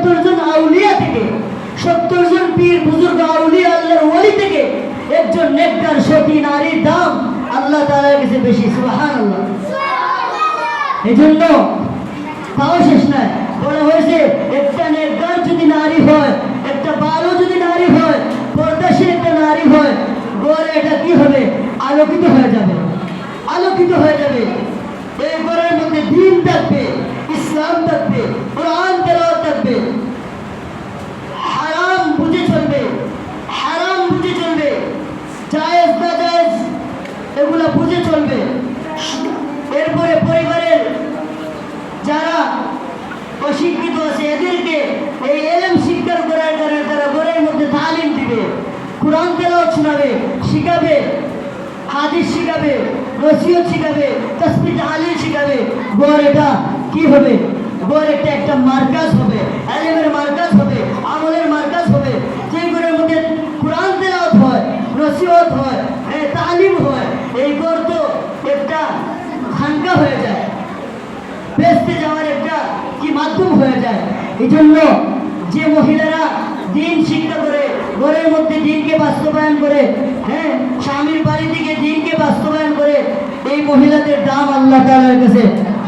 70 জন আউলিয়া থেকে, 70 জন পীর বুজুর্গ আউলিয়া আল্লাহর ওলি থেকে একজন নেককার সতী নারীর দাম আল্লাহ তাআলার কাছে বেশি। সুবহানাল্লাহ। এজন্য তাও শেষ নাই, বলা হয়েছে একটা নেককার যদি নারী হয়, একটা ভালো যদি নারী হয়, পর্দাশীল একটা নারী হয়, ঘরে এটা কি হবে? আলোকিত হয়ে যাবে, আলোকিত হয়ে যাবে। এই ঘরের মধ্যে দ্বীন থাকবে, ইসলাম থাকবে, কোরআন তেলাওয়াত থাকবে, হারাম বুঝে চলবে, হারাম বুঝে চলবে, জায়েজ না জায়েজ এগুলা বুঝে চলবে। এরপরে পরিবারের যারা অশিক্ষিত আছে এদেরকে এই ইলম শিক্ষা করার কারণে তারা ঘরের মধ্যে তালিম দিবে, কোরআন তেলাওয়াত শোনাবে, শিখাবে, হাদিস শিখাবে, নসিহত শিখাবে, তাসবিহ তাহলিল শিখাবে। ঘর এটা কি হবে? ঘর একটা মার্কাজ হবে, ইলমের মার্কাজ হবে, আমলের মার্কাজ হবে। যে ঘরের মধ্যে কোরআন তেলাওয়াত হয়, নসিহত হয়, তালিম হয়, এই ঘর তো একটা খানকা হয়ে যায়, বেচতে যাওয়ার একটা কি মাধ্যম হয়ে যায়। এই জন্য যে মহিলারা দিন শিক্ষা করে, ঘরের মধ্যে দিনকে বাস্তবায়ন করে, স্বামীর বাড়ি থেকে দিনকে বাস্তবায়ন করে, এই মহিলাদের দাম আল্লাহ তাআলার কাছে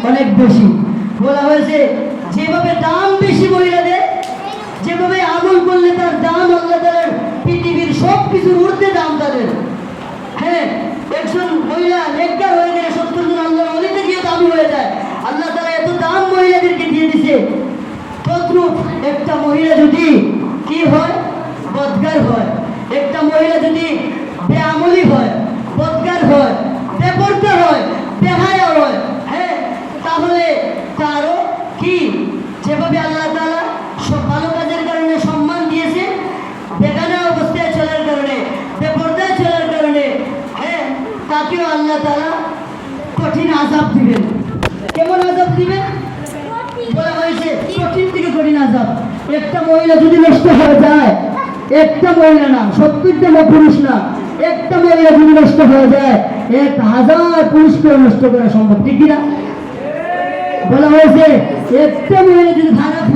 অনেক বেশি। বলা হয়েছে যেভাবে দাম বেশি মহিলাদের, যেভাবে আমল করলে তার দাম আল্লাহ তাআলার পৃথিবীর সব কিছুর ঊর্ধ্বে দাম তাদের। একজন মহিলা নেককার হয়ে গেলে 70 জন আল্লাহর ওলিতে গিয়ে দামি হয়ে যায়। আল্লাহ তাআলা এত দাম মহিলাদেরকে দিয়ে দিছে। তদ্রূপ একটা মহিলা যদি কি হয়? বদগার হয়। একটা মহিলা যদি বেআমলি হয়, বদগার হয়, বেপরদা হয়, বেহায়া হয়, তাহলে তারও কি যেভাবে আল্লাহ তাআলা সব ভালো কাজের কারণে সম্মান দিয়েছে, বেগানা অবস্থায় চলার কারণে, বেপরদায় চলার কারণে তাকেও আল্লাহ তাআলা কঠিন আযাব দিবেন। কেমন আযাব দিবেন? বলা হয়েছে কঠিন থেকে কঠিন আযাব। একটা মহিলা যদি নষ্ট হয়ে যায়, একটা মহিলা না, 70টা পুরুষ না, একটা মহিলা যদি নষ্ট হয়ে যায় 1000 পুরুষকে নষ্ট করা সম্ভব, ঠিক কিনা? বলা হয়েছে একটা মহিলা যদি খারাপ